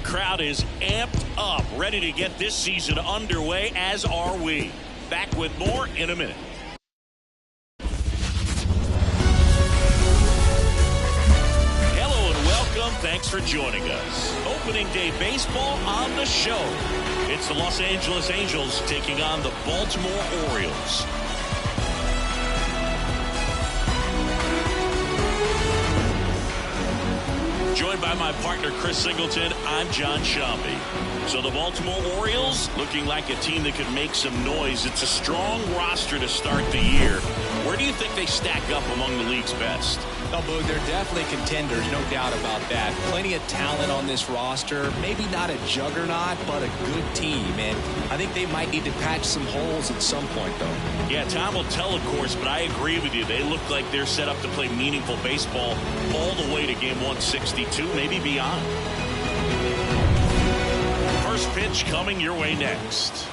crowd is amped up, ready to get this season underway, as are we. Back with more in a minute. Hello and welcome. Thanks for joining us. Opening day baseball on the show. It's the Los Angeles Angels taking on the Baltimore Orioles. Joined by my partner, Chris Singleton, I'm John Shambi. So the Baltimore Orioles looking like a team that could make some noise. It's a strong roster to start the year. Where do you think they stack up among the league's best? Oh, Boog, they're definitely contenders, no doubt about that. Plenty of talent on this roster. Maybe not a juggernaut, but a good team. And I think they might need to patch some holes at some point, though. Yeah, time will tell, of course, but I agree with you. They look like they're set up to play meaningful baseball all the way to game 162, maybe beyond. First pitch coming your way next.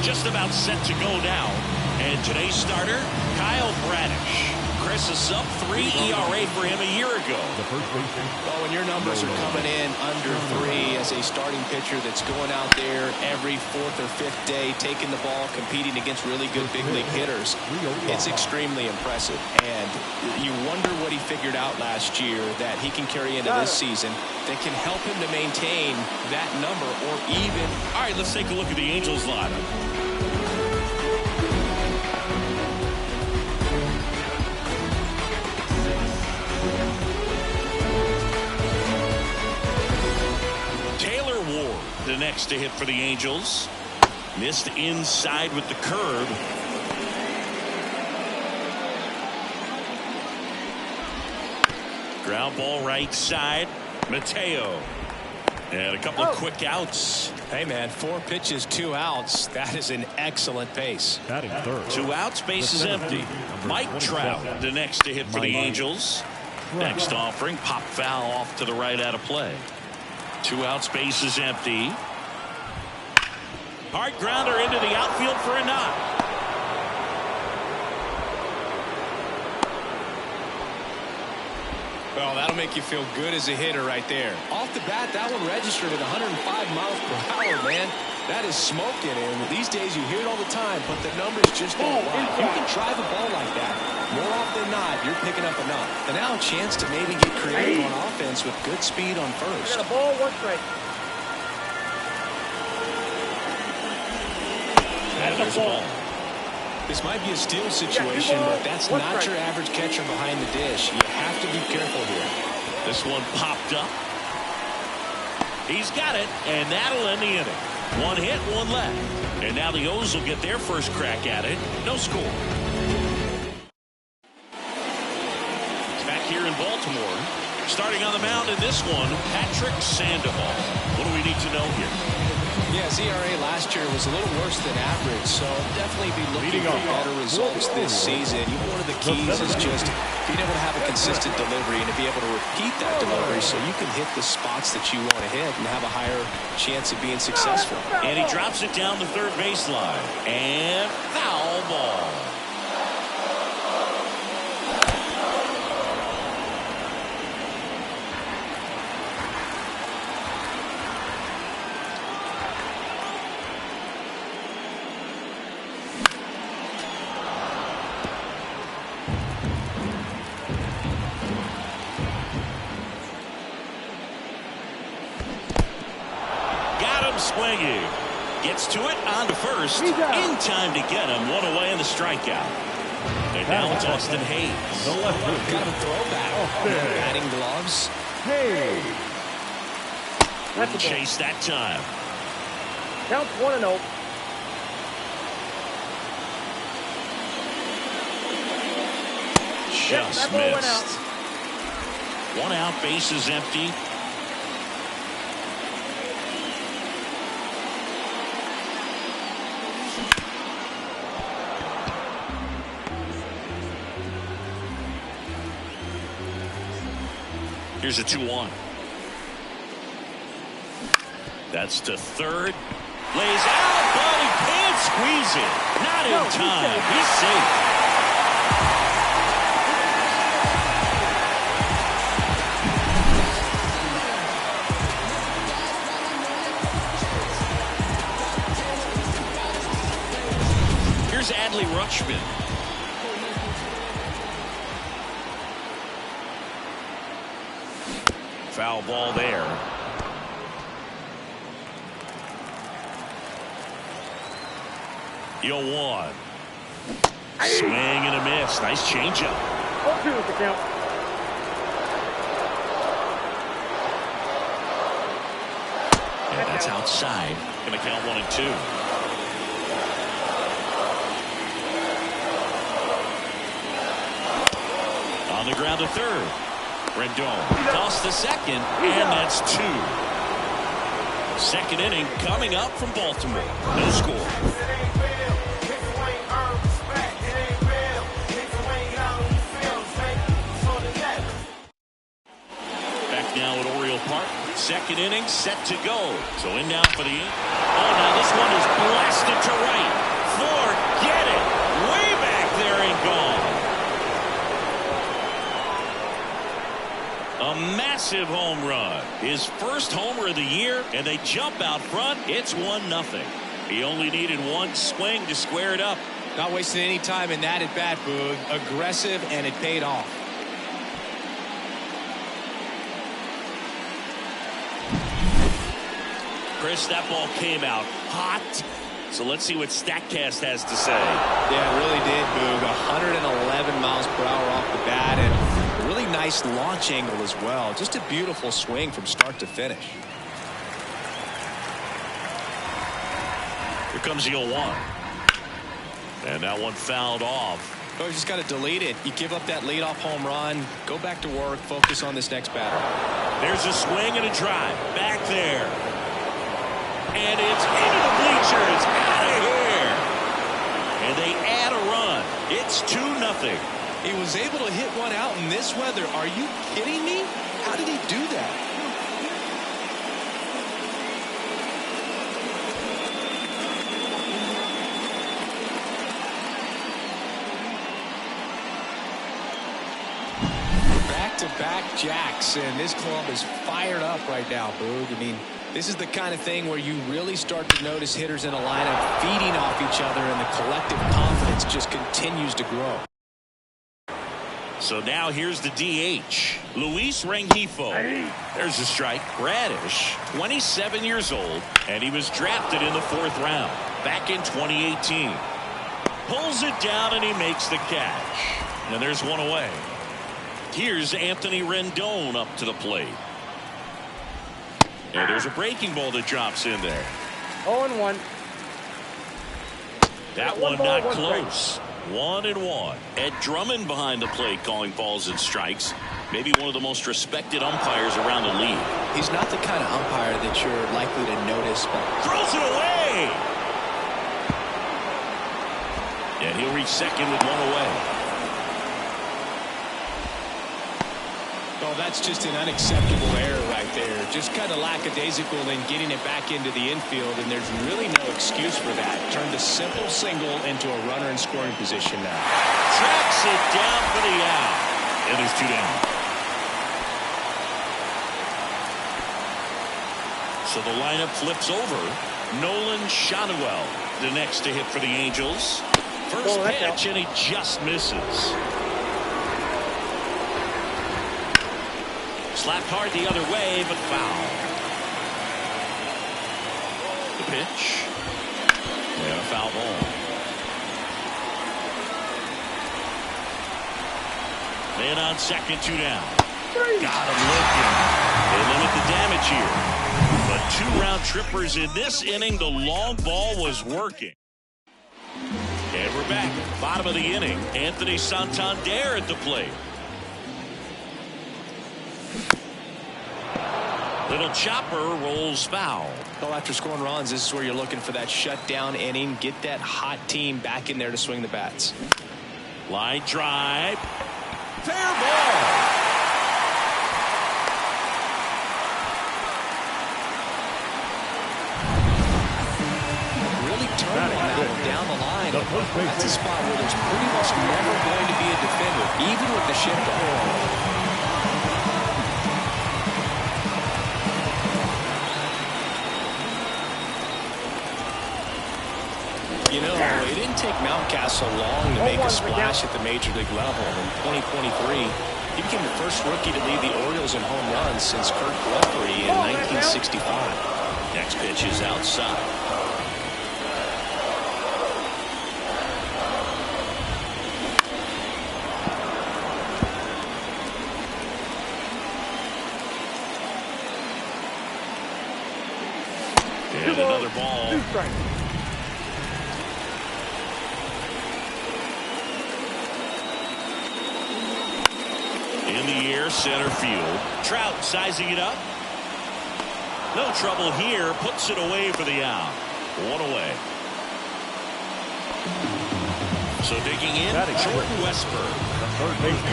Just about set to go now. And today's starter, Kyle Bradish. Chris, a sub-3 ERA for him a year ago. Well, when your numbers are coming in under 3 as a starting pitcher that's going out there every 4th or 5th day, taking the ball, competing against really good big league hitters, it's extremely impressive. And you wonder what he figured out last year that he can carry into this season that can help him to maintain that number or even. All right, let's take a look at the Angels lineup. The next to hit for the Angels. Missed inside with the curve. Ground ball right side. Mateo. And a couple of quick outs. Hey, man, 4 pitches, 2 outs. That is an excellent pace. Batting third. 2 outs, base is empty. Mike Trout, the next to hit for the Angels. Next offering, pop foul off to the right out of play. 2 outs, base is empty. Hard grounder into the outfield for a knock. Well, that'll make you feel good as a hitter right there. Off the bat, that one registered at 105 miles per hour, man. That is smoking, and these days you hear it all the time, but the numbers just don't lie. You can drive a ball like that. More often than not, you're picking up enough. And now a chance to maybe get creative on offense with good speed on first. We got a ball, 1 strike. There's a ball. This might be a steal situation, but that's not your average catcher behind the dish. You have to be careful here. This one popped up. He's got it, and that'll end the inning. 1 hit, 1 left. And now the O's will get their first crack at it. No score. Back here in Baltimore. Starting on the mound in this one, Patrick Sandoval. What do we need to know here? Yeah, his ERA last year was a little worse than average, so definitely be looking for better results this season. One of the keys is just being able to have a consistent delivery and to be able to repeat that delivery so you can hit the spots that you want to hit and have a higher chance of being successful. And he drops it down the third baseline. And foul ball. Swinging. Gets to it on to first. In time to get him. 1 away in the strikeout. And now it's Austin Hayes. Got a throwback. Batting gloves. Hey. Wouldn't chase that time. Counts 1-0. Just missed. 1 out, base is empty. Here's a 2-1. That's to third. Lays out, but he can't squeeze it. Not in time. He's safe. Here's Adley Rutschman. Foul ball there. Yo, one. Swing and a miss. Nice changeup. 0-2 is the count. And that's outside. Going to count 1-2. On the ground to third. Rendon toss the second, and that's 2. Second inning coming up from Baltimore. No score. Back now at Oriole Park. Second inning set to go. So in now for the eighth. Oh, now this one is blasted to right. Forget it. Way back there and gone. A massive home run. His first homer of the year, and they jump out front. It's 1-0. He only needed one swing to square it up. Not wasting any time in that at bat, Boog. Aggressive, and it paid off. Chris, that ball came out hot. So let's see what StatCast has to say. Yeah, it really did, Boog. 111 miles per hour off the bat, and a really nice launch angle as well. Just a beautiful swing from start to finish. Here comes the 0-1. And that one fouled off. Oh, you just got to delete it. You give up that leadoff home run, go back to work, focus on this next batter. There's a swing and a drive. Back there. And it's into the bleachers. Out of here. And they add a run. It's 2-0. He was able to hit one out in this weather. Are you kidding me? How did he do that? Back-to-back jacks, and this club is fired up right now, Boog. I mean, this is the kind of thing where you really start to notice hitters in a lineup feeding off each other, and the collective confidence just continues to grow. So now here's the DH, Luis Rengifo. There's a strike. Radish, 27 years old, and he was drafted in the 4th round back in 2018. Pulls it down, and he makes the catch. And there's one away. Here's Anthony Rendon up to the plate. And there's a breaking ball that drops in there. 0-1. That one not close. 1-1. Ed Drummond behind the plate calling balls and strikes. Maybe one of the most respected umpires around the league. He's not the kind of umpire that you're likely to notice, but throws it away. And he'll reach second with one away. Oh, that's just an unacceptable error right there. Just kind of lackadaisical in getting it back into the infield, and there's really no excuse for that. Turned a simple single into a runner in scoring position now. Tracks it down for the out. And there's 2 down. So the lineup flips over. Nolan Shanuel, the next to hit for the Angels. First pitch, and he just misses. Slapped hard the other way, but foul. The pitch. And a foul ball. Man on second, 2 down. Got him looking. They limit the damage here. But 2 round trippers in this inning. The long ball was working. And we're back. Bottom of the inning. Anthony Santander at the plate. Little chopper rolls foul. Well, after scoring runs, this is where you're looking for that shutdown inning. Get that hot team back in there to swing the bats. Line drive. Fair ball. down the line. That's a spot where there's pretty much never going to be a defender, even with the shift off. You know, it didn't take Mountcastle long to make a splash at the major league level. In 2023, he became the first rookie to lead the Orioles in home runs since Kurt Guthrie in 1965. Next pitch is outside. And another ball. 2 strikes. In the air, center field. Trout sizing it up. No trouble here. Puts it away for the out. 1 away. So digging in, Jordan Westburg.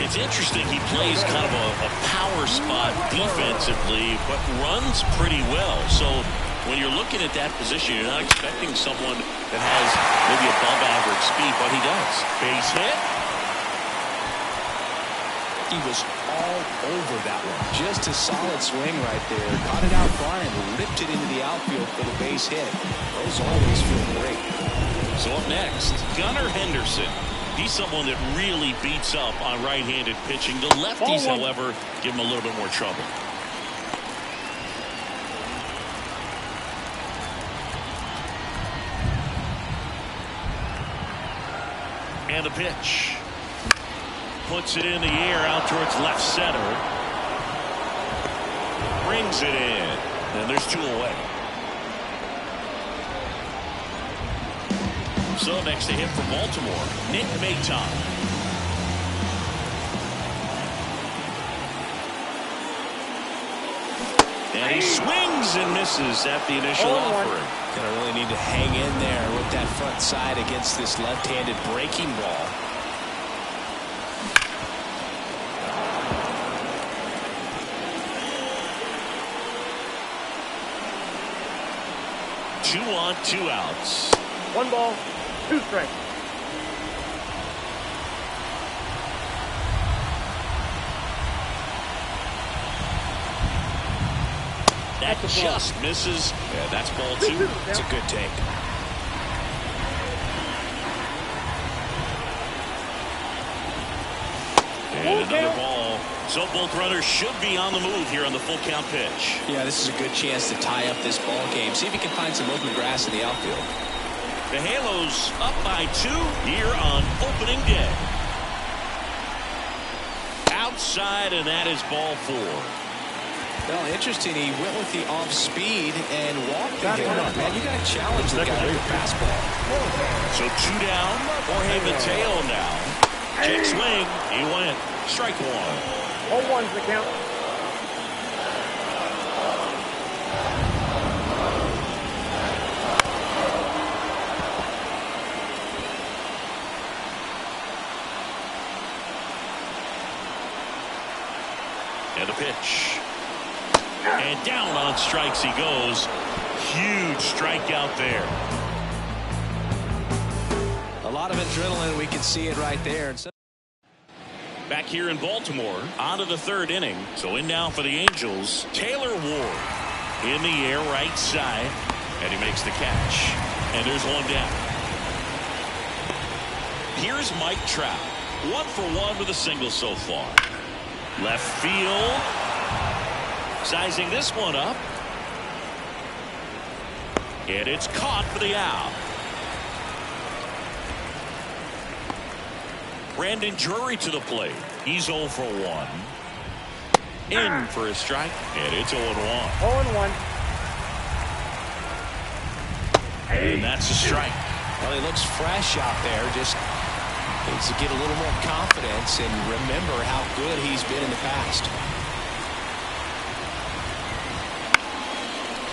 It's interesting. He plays kind of a power spot defensively, but runs pretty well. So when you're looking at that position, you're not expecting someone that has maybe above average speed, but he does. Base hit. He was all over that one. Just a solid swing right there. Caught it out front and ripped it into the outfield for the base hit. Those always feel great. So up next, Gunnar Henderson. He's someone that really beats up on right-handed pitching. The lefties, however, give him a little bit more trouble. And the pitch. Puts it in the air out towards left center. Brings it in. And there's 2 away. So next to hit for Baltimore, Nick Maton. And he swings and misses at the initial offering. Gonna really need to hang in there with that front side against this left-handed breaking ball. 2 on, 2 outs. 1 ball, 2 strikes. That just misses. Yeah, that's ball 2. It's a good take. And another ball. So both runners should be on the move here on the full count pitch. Yeah, this is a good chance to tie up this ball game. See if he can find some open grass in the outfield. The Halos up by 2 here on opening day. Outside, and that is ball 4. Well, interesting. He went with the off speed and walked the hitter. Man, you got to challenge the guy with the fastball. So 2 down. Jorge Mateo now. Check swing. He went. Strike 1. 0-1's the count. And a pitch. And down on strikes he goes. Huge strikeout there. A lot of adrenaline. We can see it right there. Back here in Baltimore, on to the 3rd inning. So in now for the Angels, Taylor Ward. In the air, right side. And he makes the catch. And there's 1 down. Here's Mike Trout. 1 for 1 with a single so far. Left field. Sizing this one up. And it's caught for the out. Brandon Drury to the plate. He's 0 for 1. In for a strike. And it's 0-1. 0-1. And that's a strike. Well, he looks fresh out there. Just needs to get a little more confidence and remember how good he's been in the past.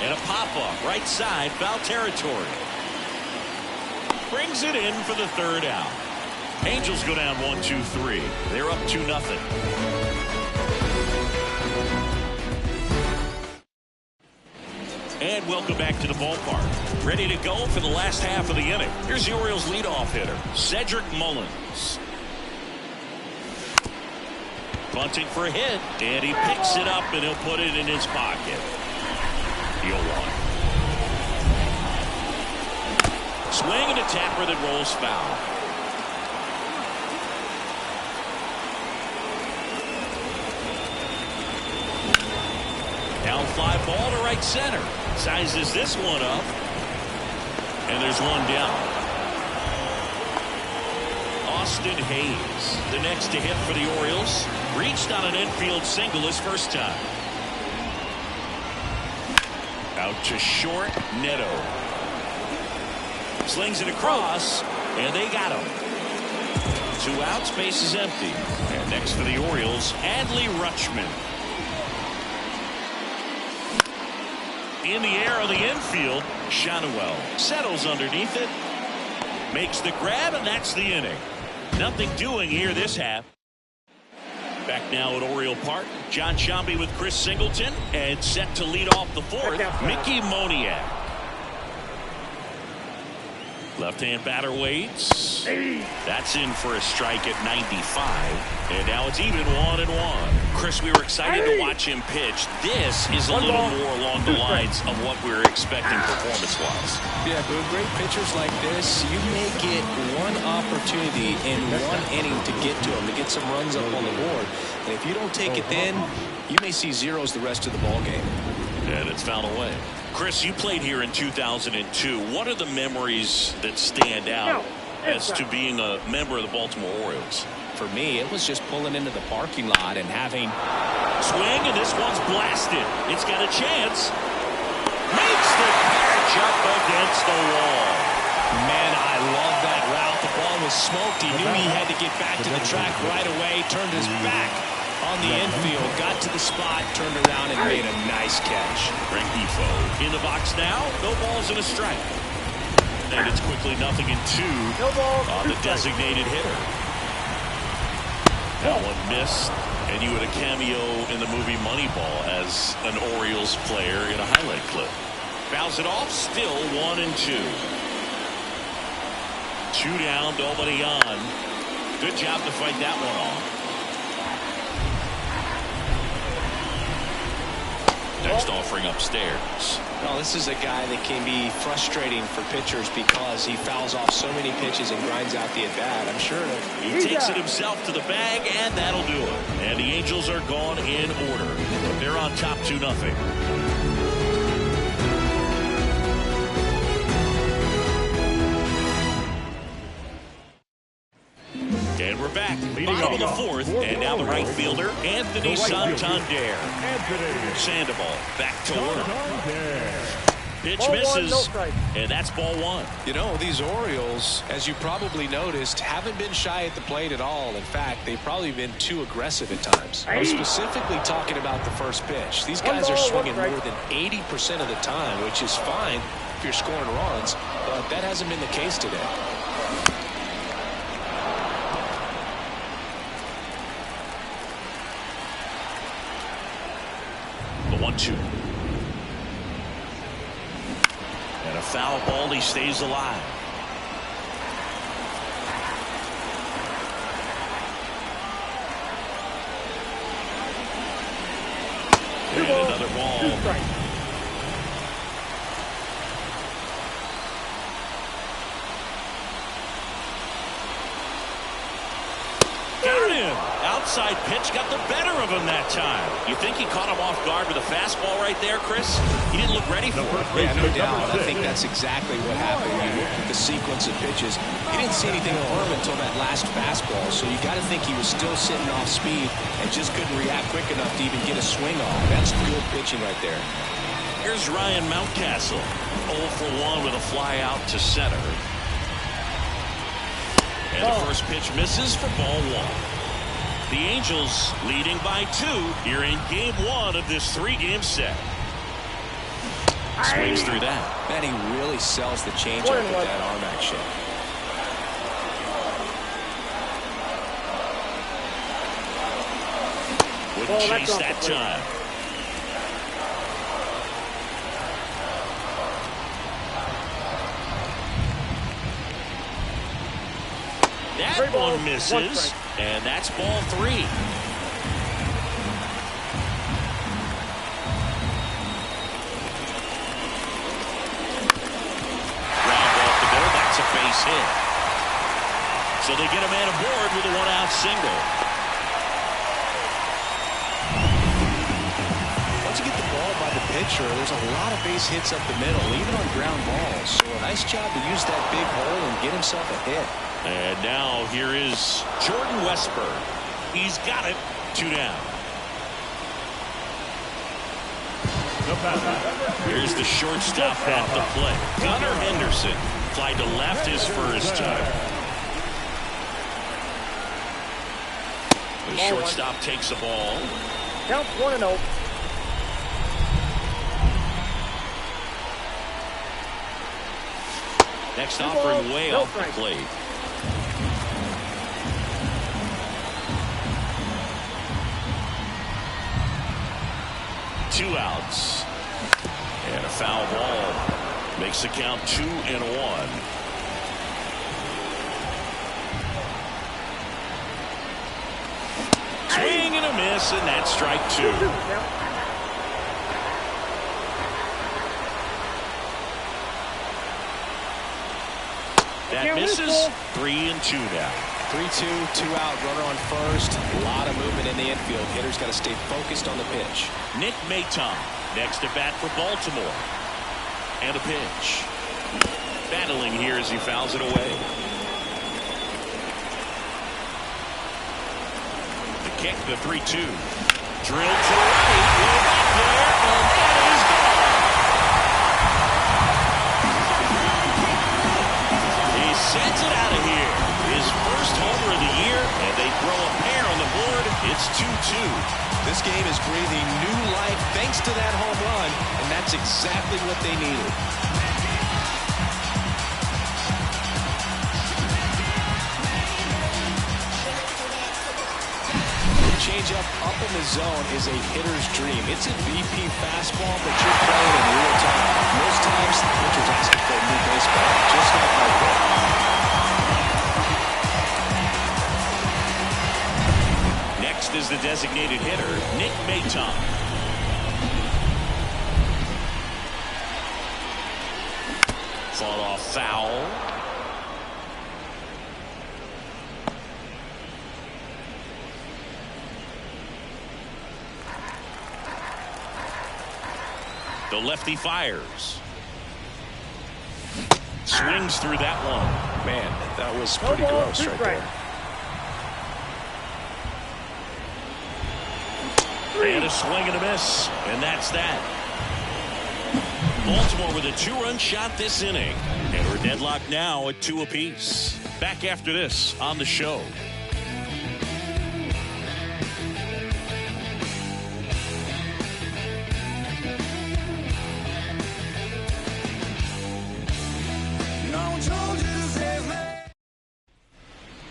And a pop-up right side, foul territory. Brings it in for the 3rd out. Angels go down 1-2-3. They're up 2-0. And welcome back to the ballpark. Ready to go for the last half of the inning. Here's the Orioles leadoff hitter, Cedric Mullins. Bunting for a hit, and he picks it up, and he'll put it in his pocket. The 0-1. Swing and a tapper that rolls foul. Down fly ball to right center. Sizes this one up. And there's one down. Austin Hayes, the next to hit for the Orioles. Reached on an infield single his first time. Out to short, Neto. Slings it across, and they got him. 2 outs, base is empty. And next for the Orioles, Adley Rutschman. In the air of the infield, Shanuel settles underneath it, makes the grab, and that's the inning. Nothing doing here this half. Back now at Oriole Park, John Sciambi with Chris Singleton, and set to lead off the fourth, Mickey Moniak. Left-hand batter waits. That's in for a strike at 95. And now it's even 1-1. Chris, we were excited to watch him pitch. This is a little more along the lines of what we were expecting performance-wise. Yeah, but with great pitchers like this, you may get one opportunity in one inning to get to him, to get some runs up on the board. And if you don't take it then, you may see zeros the rest of the ball game. And it's fouled away. Chris, you played here in 2002. What are the memories that stand out as to being a member of the Baltimore Orioles? For me, it was just pulling into the parking lot and having... Swing, and this one's blasted. It's got a chance. Makes the catch up against the wall. Man, I love that route. The ball was smoked. He knew he had to get back to the track right away. Turned his back on the infield, got to the spot, turned around, and made a nice catch. Rengifo in the box now. No balls and a strike. And it's quickly 0-2 on the designated hitter. That one missed, and you had a cameo in the movie Moneyball as an Orioles player in a highlight clip. Fouls it off, still 1-2. 2 down, nobody on. Good job to fight that one off. Next offering upstairs. Well, this is a guy that can be frustrating for pitchers because he fouls off so many pitches and grinds out the at-bat. I'm sure he takes it himself to the bag, and that'll do it. And the Angels are gone in order. They're on top 2-0. And we're back. Bottom of the fourth, and now the right fielder, Anthony Santander. Sandoval back to work. Pitch misses, and that's ball 1. You know, these Orioles, as you probably noticed, haven't been shy at the plate at all. In fact, they've probably been too aggressive at times. I'm specifically talking about the first pitch. These guys are swinging more than 80% of the time, which is fine if you're scoring runs, but that hasn't been the case today. The 1-2. And a foul ball, he stays alive. And another ball. Got him. Outside pitch got the better of him that time. You think he caught him off guard with a fastball right there, Chris? He didn't look ready for it. Yeah, no doubt. I think that's exactly what happened. You look at the sequence of pitches. He didn't see anything firm until that last fastball, so you got to think he was still sitting off speed and just couldn't react quick enough to even get a swing off. That's good pitching right there. Here's Ryan Mountcastle. 0 for 1 with a fly out to center. And the first pitch misses for ball 1. The Angels leading by 2 here in game 1 of this 3-game set. Swings through that. Man, he really sells the changeup with that arm action. Wouldn't chase that time. That one misses, and that's ball 3. A base hit. So they get a man aboard with a 1-out single. Once you get the ball by the pitcher, there's a lot of base hits up the middle, even on ground balls. So a nice job to use that big hole and get himself a hit. And now here is Jordan Westburg. He's got it. 2 down. Here's the shortstop at the plate. Gunnar Henderson. Fly to left his first time. The shortstop takes the ball. Count 1-0. Next offering way off the plate. Two outs. And a foul ball. Makes the count 2-1. Swing and a miss, and that's strike 2. That misses. 3-2 now. 3-2, 2-out, runner on first. A lot of movement in the infield. Hitter's got to stay focused on the pitch. Nick Maton next to bat for Baltimore. And a pitch. Battling here as he fouls it away. The kick, the 3-2. Drilled to right. Way back there, and that is gone. He sends it out of here. His first homer of the year, and they throw a pair on the board. It's 2-2. This game is breathing new life thanks to that home run, and that's exactly what they needed. The changeup up in the zone is a hitter's dream. It's a BP fastball, but you're playing in real time. Most times, the pitcher's asking for a new baseball, just not like that. Next is the designated hitter, Nick Maton. Fought off foul. The lefty fires. Swings through that one. Man, that was pretty gross right there. And a swing and a miss, and that's that. Baltimore with a 2-run shot this inning, and we're deadlocked now at 2 apiece. Back after this on the show.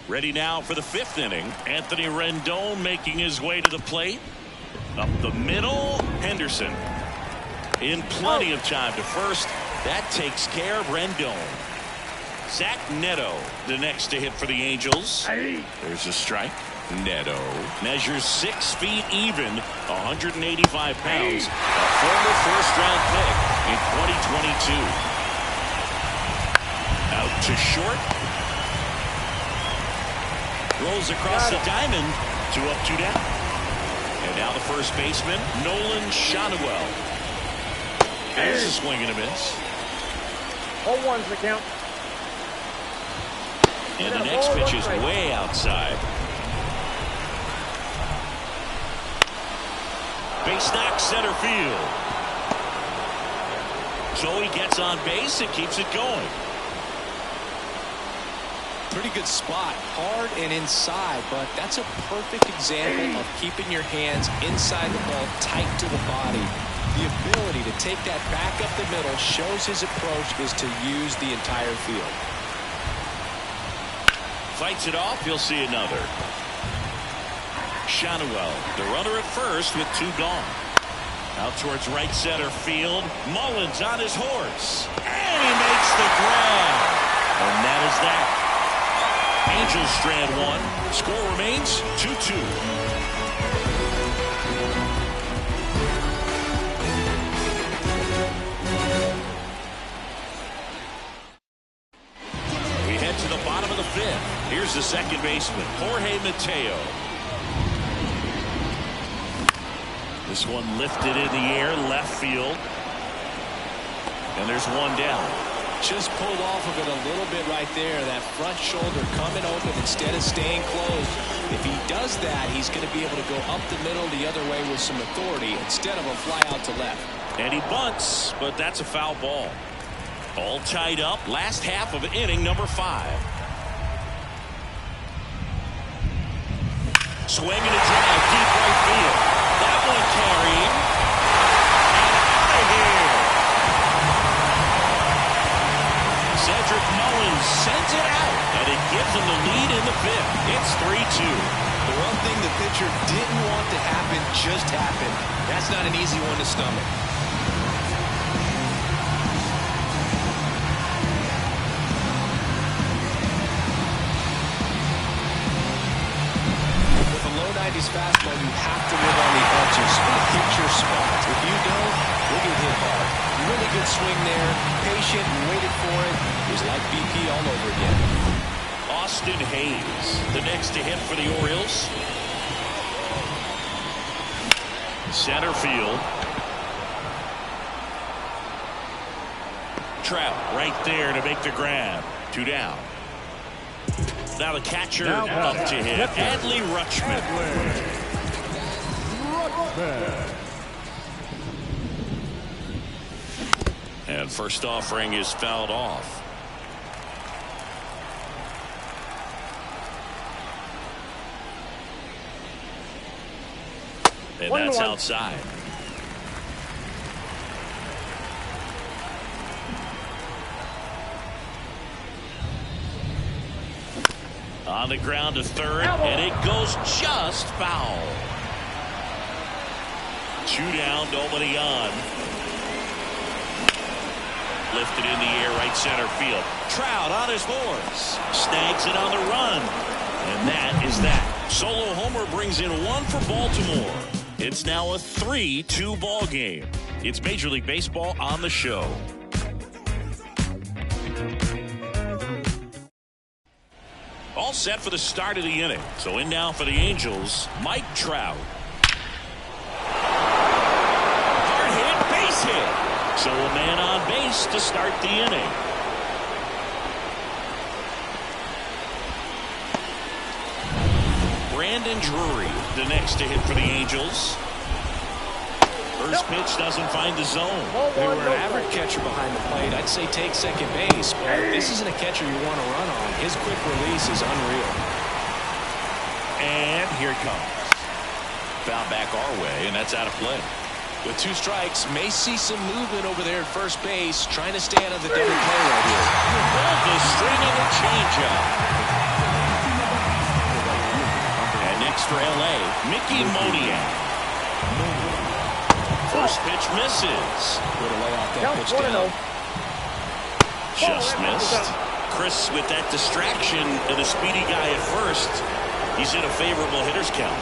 Ready now for the 5th inning. Anthony Rendon making his way to the plate. Up the middle, Henderson. In plenty of time to first. That takes care of Rendon. Zach Neto, the next to hit for the Angels. There's a strike. Neto measures 6 feet even, 185 pounds. A former first-round pick in 2022. Out to short. Rolls across the diamond. 2 up, 2 down. And now the first baseman, Nolan Shotwell. There's a swing and a miss. 0-1's the count. And the next pitch is way outside. Base knock center field. So he gets on base and keeps it going. Pretty good spot, hard and inside, but that's a perfect example of keeping your hands inside the ball, tight to the body. The ability to take that back up the middle shows his approach is to use the entire field. Fights it off, you'll see another. Shotwell, the runner at first with 2 gone. Out towards right center field. Mullins on his horse. And he makes the grab. And that is that. Angels strand one. Score remains 2-2. We head to the bottom of the fifth. Here's the second baseman, Jorge Mateo. This one lifted in the air, left field. And there's one down. Just pulled off of it a little bit right there. That front shoulder coming open instead of staying closed. If he does that, he's going to be able to go up the middle the other way with some authority instead of a fly out to left. And he bunts, but that's a foul ball. All tied up. Last half of inning number 5. Swing and a drive deep right field. That one carrying. And out of here. Cedric Mullins sends it out, and it gives him the lead in the fifth. It's 3-2. The one thing the pitcher didn't want to happen just happened. That's not an easy one to stomach. With a low 90s fastball, you have to live on the edges and hit your spots. If you don't, you'll get hit hard. Really good swing there, patient and waited for it. It was like BP all over again. Austin Hayes, the next to hit for the Orioles. Center field. Trout right there to make the grab. 2 down. Now the catcher up to hit. Adley Rutschman. And first offering is fouled off. And that's outside. On the ground to third, and it goes just foul. 2 down, nobody on. Lifted in the air, right center field. Trout on his horse. Snags it on the run. And that is that. Solo homer brings in 1 for Baltimore. It's now a 3-2 ball game. It's Major League Baseball on the show. All set for the start of the inning. So in now for the Angels, Mike Trout. Hard hit, base hit. So a man on base to start the inning. Brandon Drury, the next to hit for the Angels. First pitch doesn't find the zone. If you were an average catcher behind the plate, I'd say take second base, but this isn't a catcher you want to run on. His quick release is unreal. And here it comes. Foul back our way, and that's out of play. With 2 strikes, may see some movement over there at first base, trying to stay out of the double play right here. Pulled the string of the changeup. And next for LA, Mickey Moniak. First pitch misses. Way to lay out that pitch down. Just missed. Chris with that distraction and the speedy guy at first. He's in a favorable hitter's count.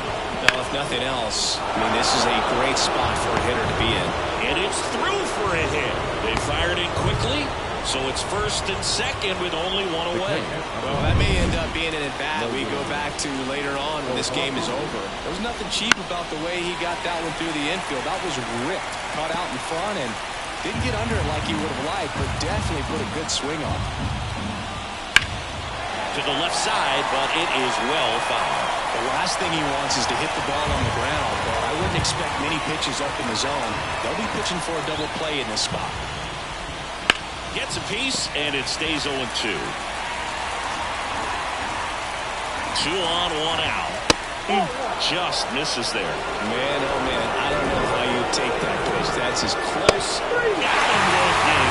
Well, if nothing else, I mean, this is a great spot for a hitter to be in. And it's through for a hit. They fired it quickly, so it's first and second with only 1 away. Well, that may end up being an at-bat we go back to later on when this game is over. There was nothing cheap about the way he got that one through the infield. That was ripped, caught out in front, and didn't get under it like he would have liked, but definitely put a good swing on. To the left side, but it is well fouled. The last thing he wants is to hit the ball on the ground, but I wouldn't expect many pitches up in the zone. They'll be pitching for a double play in this spot. Gets a piece, and it stays 0-2. 2 on, 1 out. Just misses there. Man, oh man, I don't know how you take that pitch. That's as close. Got him.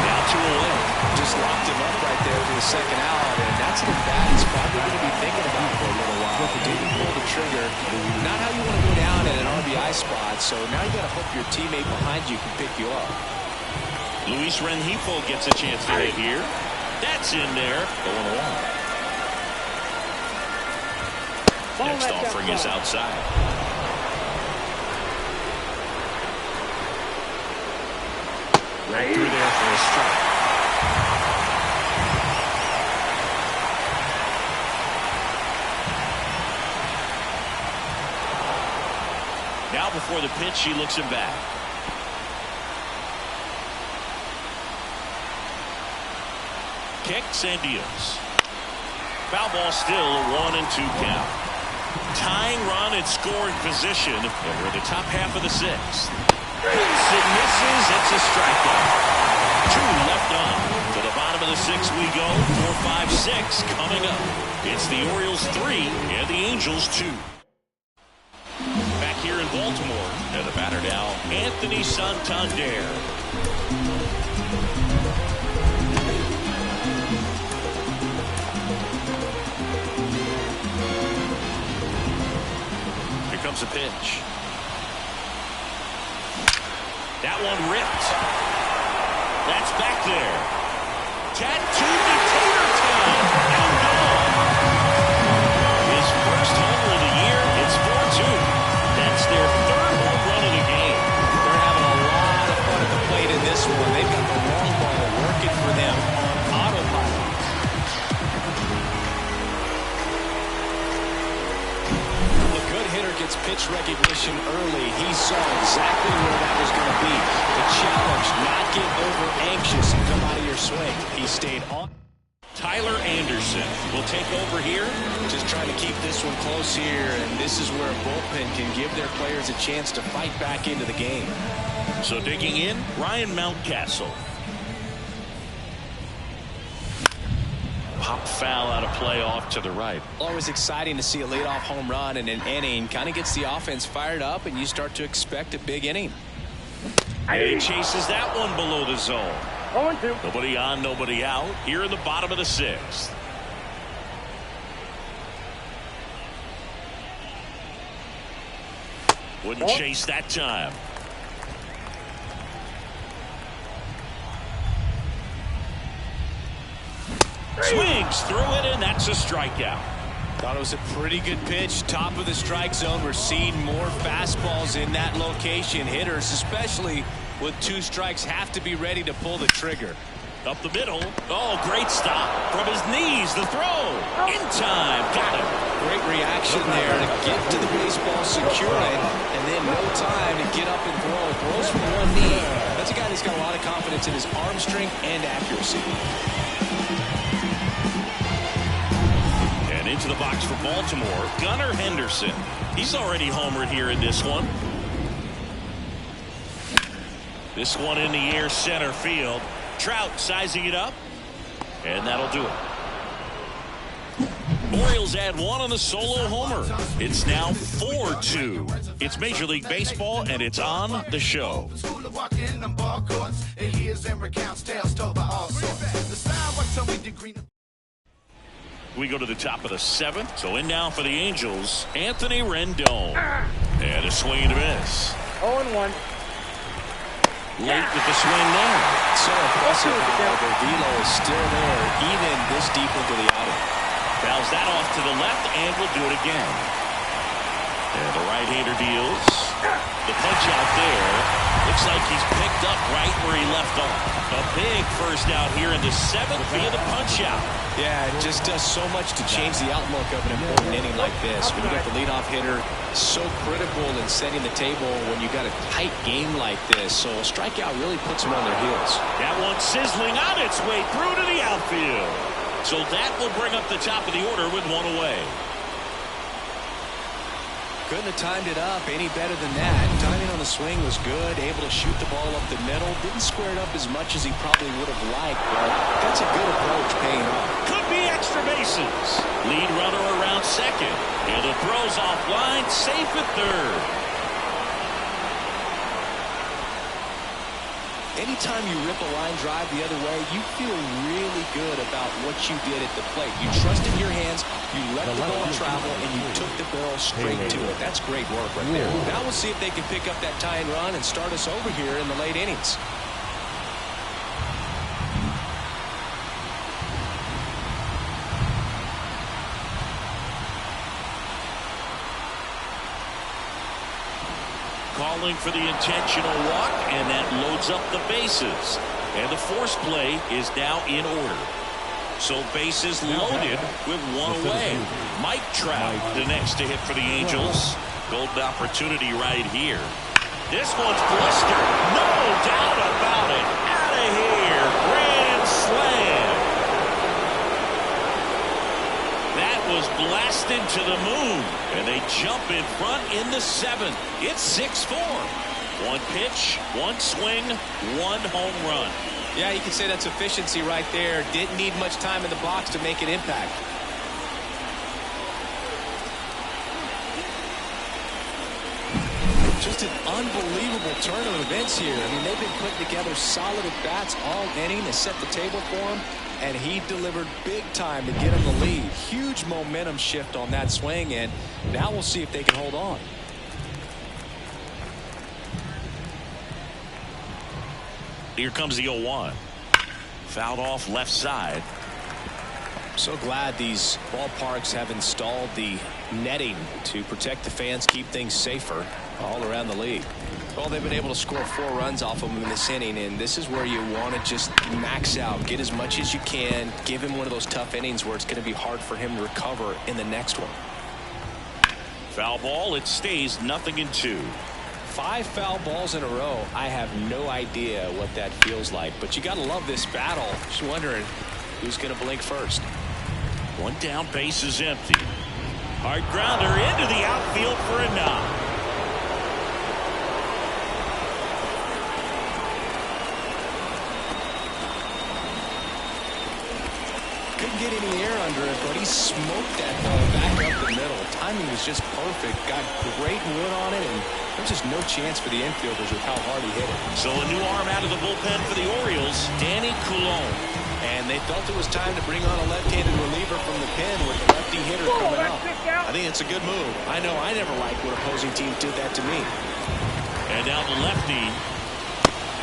Now 2 away. Just locked him up right there for the second out, and that's an at-bat he's probably going to be thinking about for a little while. Didn't pull the trigger. Not how you want to go down in an RBI spot, so now you got to hope your teammate behind you can pick you up. Luis Rengifo gets a chance to hit here. That's in there. Going along. Next offering is outside. Right through there for a strike. Now before the pitch, he looks him back. Kicks and deals. Foul ball still, a 1-2 count. Tying run at scoring position, and we're in the top half of the sixth. It misses, it's a strikeout. 2 left on. To the bottom of the sixth we go. 4, 5, 6 coming up. It's the Orioles 3 and the Angels 2. Back here in Baltimore, and the batter now, Anthony Santander. Here comes a pitch. That one ripped. That's back there. Tattooed to tater time. And gone. His first homer of the year. It's 4-2. That's their 3rd home run of the game. They're having a lot of fun at the plate in this one. They've got the long ball working for them on autopilot. A good hitter gets pitch recognition early. He saw exactly where that was going to be. The challenge, not get over anxious and come out of your swing. He stayed on. Tyler Anderson will take over here. Just trying to keep this one close here, and this is where a bullpen can give their players a chance to fight back into the game. So digging in, Ryan Mountcastle. Pop foul out of play off to the right. Always exciting to see a leadoff home run in an inning. Kind of gets the offense fired up, and you start to expect a big inning. And he chases that one below the zone. 0-2. Nobody on, nobody out. Here in the bottom of the sixth. Wouldn't chase that time. Swings through it, and that's a strikeout. Thought it was a pretty good pitch. Top of the strike zone. We're seeing more fastballs in that location. Hitters, especially with 2 strikes, have to be ready to pull the trigger. Up the middle. Oh, great stop. From his knees, the throw. In time. Got him. Great reaction there to get to the baseball, secure it, and then no time to get up and throw. Throws from one knee. That's a guy that's got a lot of confidence in his arm strength and accuracy. And into the box for Baltimore, Gunnar Henderson. He's already homered here in this one. This one in the air, center field. Trout sizing it up, and that'll do it. Orioles add 1 on the solo homer. It's now 4-2. It's Major League Baseball, and it's on the show. We go to the top of the 7th. So in now for the Angels, Anthony Rendon. And a swing and a miss. 0-1. Late with the swing there. So impressive how the velo is still there, even this deep into the outing. Fouls that off to the left, and we'll do it again. And the right-hander deals. The punch out there. Looks like he's picked up right where he left off. A big first out here in the 7th via the punch out. Yeah, it just does so much to change the outlook of an important inning like this. When you got the leadoff hitter, so critical in setting the table when you got a tight game like this. So a strikeout really puts them on their heels. That one sizzling on its way through to the outfield. So that will bring up the top of the order with 1 away. Couldn't have timed it up any better than that. Timing on the swing was good. Able to shoot the ball up the middle. Didn't square it up as much as he probably would have liked, but that's a good approach paying off. Could be extra bases. Lead runner around second. And the throw's offline. Safe at third. Anytime you rip a line drive the other way, you feel really good about what you did at the plate. You trusted your hands, you let the ball travel, and you took the barrel straight to it. That's great work right there. Now we'll see if they can pick up that tying run and start us over here in the late innings. calling for the intentional walk, and that loads up the bases. And the force play is now in order. So bases loaded with one away. Mike Trout, the next to hit for the Angels. Golden opportunity right here. This one's blistered. No doubt about it. Out of here. Grand slam. That was blasted to the moon. And they jump in front in the 7th. It's 6-4. One pitch, one swing, one home run. Yeah, you can say that's efficiency right there. Didn't need much time in the box to make an impact. Just an unbelievable turn of events here. I mean, they've been putting together solid at-bats all inning to set the table for him, and he delivered big time to get him the lead. Huge momentum shift on that swing, and now we'll see if they can hold on. Here comes the 0-1. Fouled off left side. So glad these ballparks have installed the netting to protect the fans, keep things safer all around the league. Well, they've been able to score 4 runs off of him in this inning, and this is where you want to just max out, get as much as you can, give him one of those tough innings where it's going to be hard for him to recover in the next one. Foul ball. It stays 0-2. 5 foul balls in a row. I have no idea what that feels like, but you got to love this battle. Just wondering who's going to blink first. One down, base is empty. Hard grounder into the outfield for a knock. Couldn't get any air under it, but he smoked that ball back up the middle. Timing was just perfect. Got great wood on it, and there's just no chance for the infielders with how hard he hit it. So a new arm out of the bullpen for the Orioles, Danny Coulomb. And they felt it was time to bring on a left-handed reliever from the pen with the lefty hitter coming up. I think it's a good move. I know I never liked when opposing teams did that to me. And now the lefty.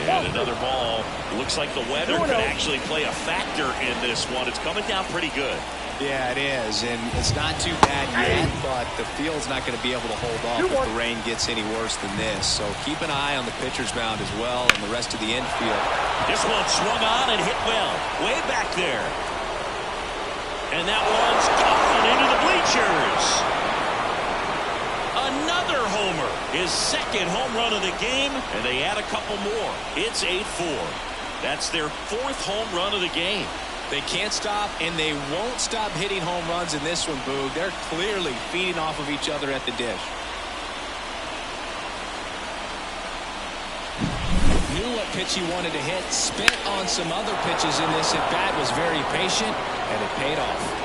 And another ball. Looks like the weather could actually play a factor in this one. It's coming down pretty good. Yeah, it is, and it's not too bad yet, but the field's not going to be able to hold off if the rain gets any worse than this. So keep an eye on the pitcher's mound as well and the rest of the infield. This one swung on and hit well. Way back there. And that one's gone into the bleachers. Another homer. His second home run of the game, and they add a couple more. It's 8-4. That's their 4th home run of the game. They can't stop, and they won't stop hitting home runs in this one, Boog. They're clearly feeding off of each other at the dish. Knew what pitch he wanted to hit. Spent on some other pitches in this at-bat. Was very patient, and it paid off.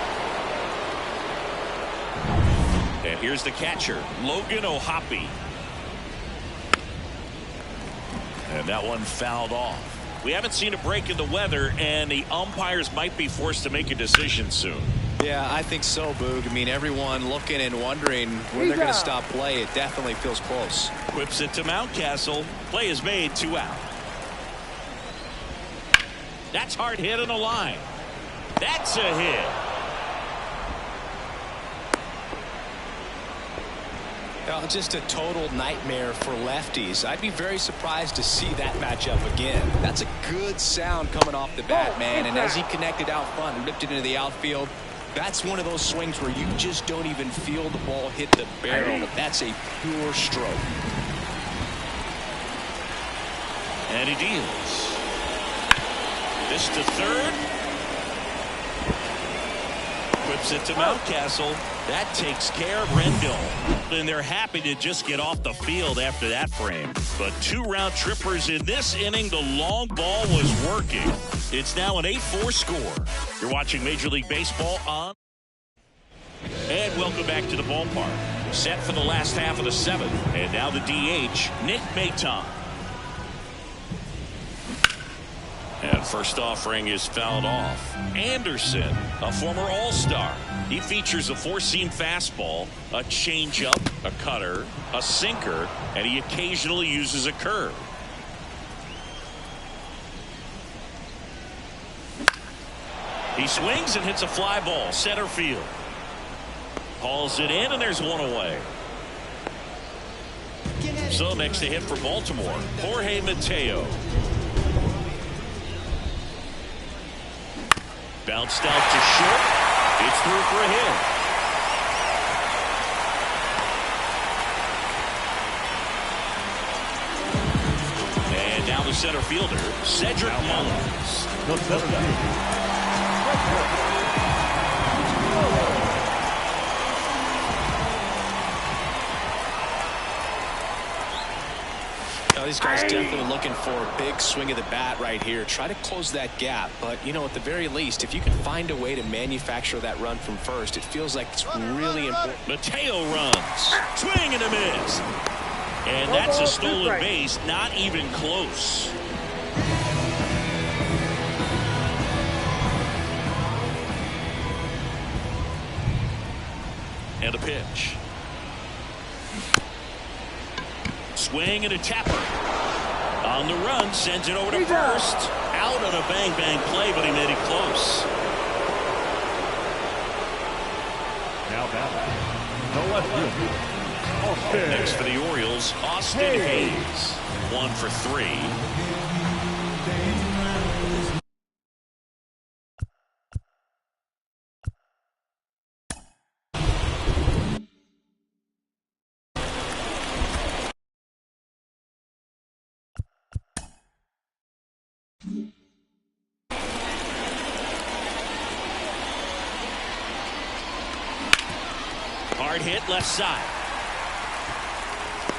And here's the catcher, Logan O'Hoppe. And that one fouled off. We haven't seen a break in the weather, and the umpires might be forced to make a decision soon. Yeah, I think so, Boog. I mean, everyone looking and wondering when they're going to stop play. It definitely feels close. Whips it to Mountcastle. Play is made, 2 out. That's hard hit on the line. That's a hit. Just a total nightmare for lefties. I'd be very surprised to see that matchup again. That's a good sound coming off the bat, man. And as he connected out front and ripped it into the outfield, that's one of those swings where you just don't even feel the ball hit the barrel. That's a pure stroke. And he deals. This to third. Whips it to Mountcastle. That takes care of Rendon. And they're happy to just get off the field after that frame. But 2 round trippers in this inning. The long ball was working. It's now an 8-4 score. You're watching Major League Baseball on. And welcome back to the ballpark. Set for the last half of the 7th. And now the DH, Nick Maton. And first offering is fouled off. Anderson, a former All-Star. He features a 4-seam fastball, a changeup, a cutter, a sinker, and he occasionally uses a curve. He swings and hits a fly ball, center field. Hauls it in, and there's one away. So next to hit for Baltimore, Jorge Mateo. Bounced out to short. It's through for a hit. And now the center fielder, Cedric Mullins. The center fielder. These guys definitely looking for a big swing of the bat right here. Try to close that gap. But, you know, at the very least, if you can find a way to manufacture that run from first, it feels like it's really important. Mateo runs. Swing and a miss. And that's a stolen base. Not even close. And a pitch. Swing and a tapper. On the run, sends it over to first. Out on a bang-bang play, but he made it close. Now batting, the left fielder. Next for the Orioles, Austin Hayes. 1 for 3. Hard hit left side.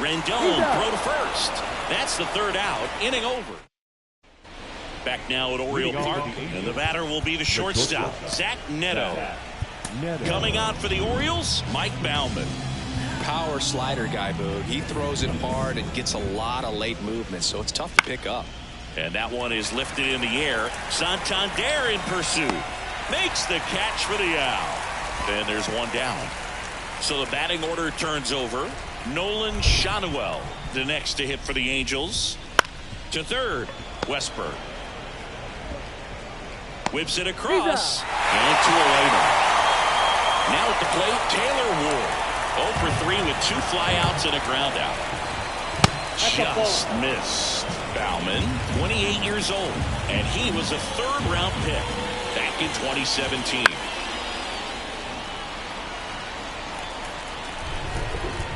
Rendon throw to first. That's the third out. Inning over. Back now at Oriole Park, and the batter will be the shortstop, Zach Neto. Coming on for the Orioles, Mike Baumann. Power slider guy, Boog. He throws it hard and gets a lot of late movement, so it's tough to pick up. And that one is lifted in the air. Santander in pursuit. Makes the catch for the out. And there's one down. So the batting order turns over. Nolan Shanuel, the next to hit for the Angels. To third, Westberg. Whips it across. And to a later. Now at the plate, Taylor Ward. 0 for 3 with 2 flyouts and a ground out. Just missed. Baumann, 28 years old, and he was a third-round pick back in 2017.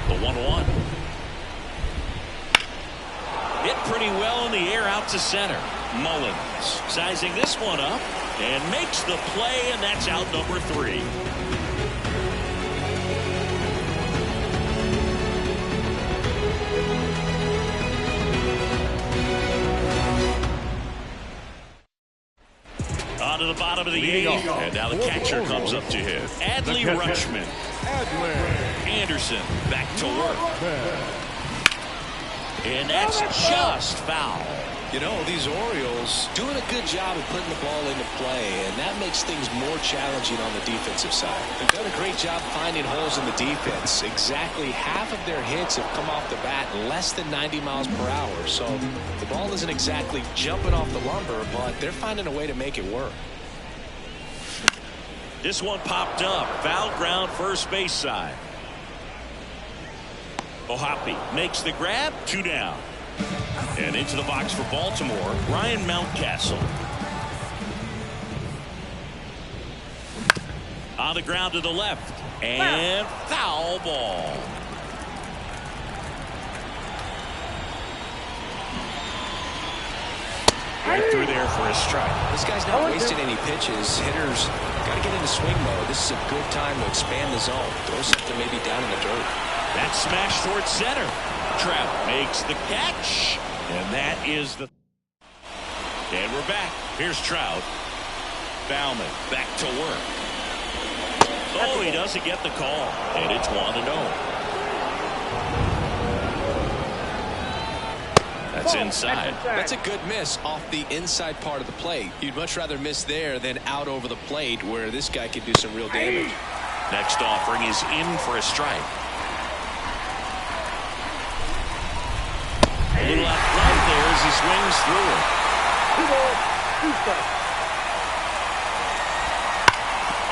The 1-1. Hit pretty well in the air out to center. Mullins sizing this one up and makes the play, and that's out number 3. On to the bottom of the 8th, and now the catcher comes up to hit. Adley Rutschman. Anderson back to work. And that's just foul. You know, these Orioles doing a good job of putting the ball into play, and that makes things more challenging on the defensive side. They've done a great job finding holes in the defense. Exactly half of their hits have come off the bat less than 90 miles per hour. So the ball isn't exactly jumping off the lumber, but they're finding a way to make it work. This one popped up. Foul ground first base side. Ohapi makes the grab. 2 down. And into the box for Baltimore, Ryan Mountcastle. On the ground to the left. And foul ball. Right through there for a strike. This guy's not wasting any pitches. Hitters got to get into swing mode. This is a good time to expand the zone. Throw something maybe down in the dirt. That smash towards center. Trout makes the catch. And that is the... And we're back. Here's Trout. Baumann back to work. Oh, he doesn't get the call. And it's 1-0. That's inside. That's a good miss off the inside part of the plate. You'd much rather miss there than out over the plate where this guy could do some real damage. Next offering is in for a strike. A little out front there as he swings through it.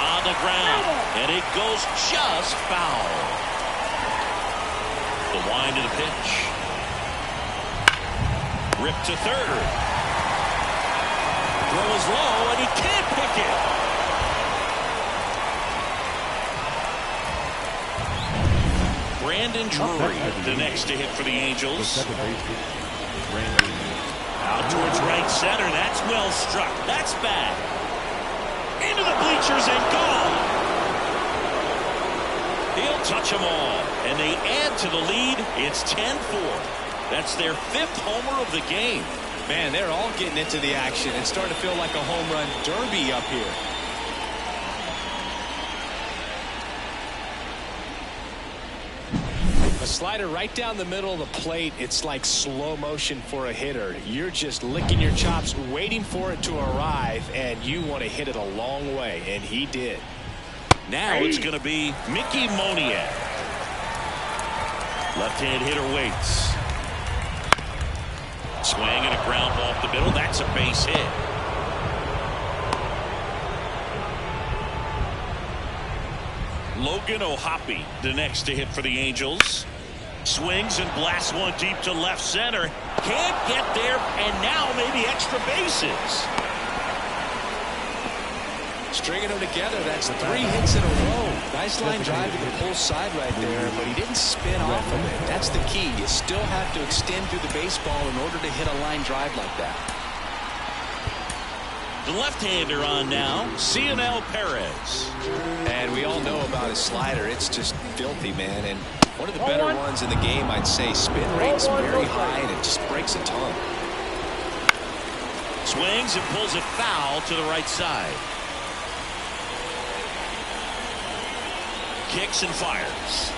On the ground, and it goes just foul. The wind of the pitch. Rip to third. Throw is low, and he can't pick it. Brandon Drury, the next to hit for the Angels. Out towards right center. That's well struck. That's bad. Into the bleachers and gone. He'll touch them all. And they add to the lead. It's 10-4. That's their 5th homer of the game. Man, they're all getting into the action. It's starting to feel like a home run derby up here. A slider right down the middle of the plate. It's like slow motion for a hitter. You're just licking your chops, waiting for it to arrive, and you want to hit it a long way, and he did. Now it's going to be Mickey Moniak. Left-hand hitter waits. Swing and a ground ball up the middle. That's a base hit. Logan O'Hoppe, the next to hit for the Angels. Swings and blasts one deep to left center. Can't get there, and now maybe extra bases. Stringing them together, that's 3 hits in a row. Nice line drive to the pull side right there, but he didn't spin off of it. That's the key. You still have to extend through the baseball in order to hit a line drive like that. The left-hander on now, Cionel Perez. And we all know about his slider. It's just filthy, man. And one of the better ones in the game, I'd say. Spin rate's very high, and it just breaks a ton. Swings and pulls it foul to the right side. Kicks and fires.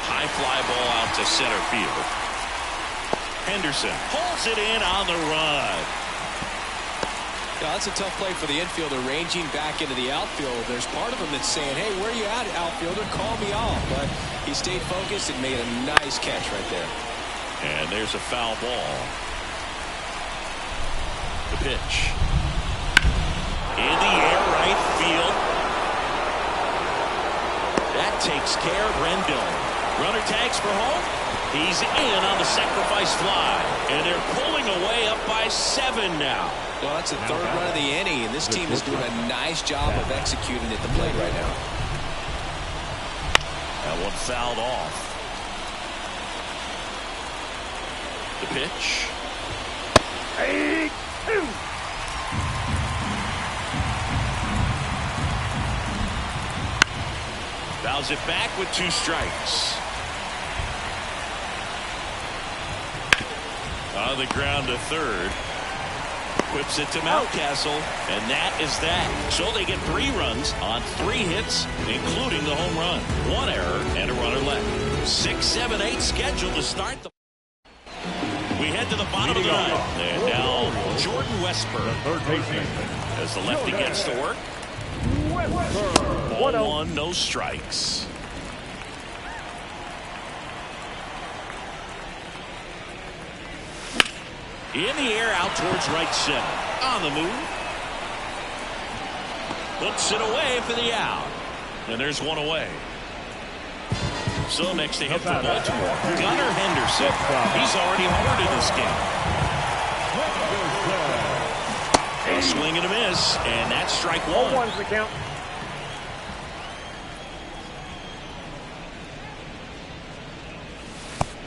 High fly ball out to center field. Henderson pulls it in on the run. Yeah, that's a tough play for the infielder, ranging back into the outfield. There's part of him that's saying, hey, where you at, outfielder? Call me off. But he stayed focused and made a nice catch right there. And there's a foul ball. The pitch. In the air, right field. That takes care of Rendon. Runner tags for home. He's in on the sacrifice fly. And they're pulling away up by 7 now. Well, that's the 3rd run of the inning, and this team is doing a nice job of executing at the plate right now. That one fouled off. The pitch. 8-2. Fouls it back with 2 strikes. On the ground to third. Whips it to Mountcastle, and that is that. So they get 3 runs on 3 hits, including the home run. 1 error and a runner left. 6, 7, 8 scheduled to start the. We head to the bottom of the 9th. And now Jordan Westburg as the lefty gets to work. Ball 1, no strikes. In the air, out towards right center. On the move. Puts it away for the out. And there's 1 away. So next to hit for Baltimore, Gunnar Henderson. He's already homered in this game. A swing and a miss, and that's strike 1. 1's the count.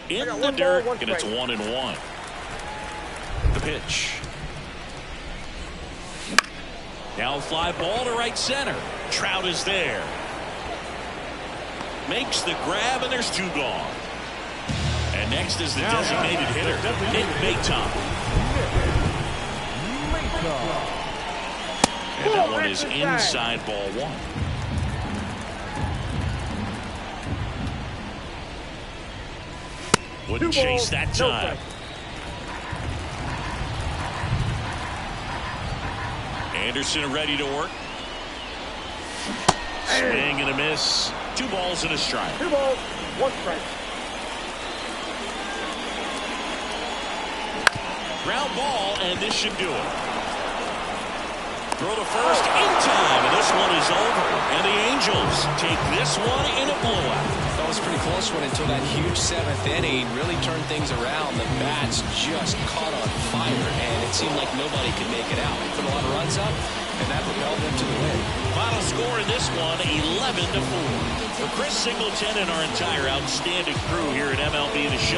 In the dirt, and it's 1-1. The pitch. Now a fly ball to right center. Trout is there. Makes the grab, and there's 2 gone. And next is the designated hitter, Nick Mayton. And that one is inside ball 1. Wouldn't chase that time. Anderson ready to work. Swing and a miss. 2 balls and a strike. 2 balls, 1 strike. Ground ball, and this should do it. Throw to first in time, and this one is over. And the Angels take this one in a blowout. Well, it was a pretty close one until that huge seventh inning really turned things around. The bats just caught on fire, and it seemed like nobody could make it out. They put a lot of runs up, and that propelled them to the win. Final score in this one, 11-4. For Chris Singleton and our entire outstanding crew here at MLB The Show,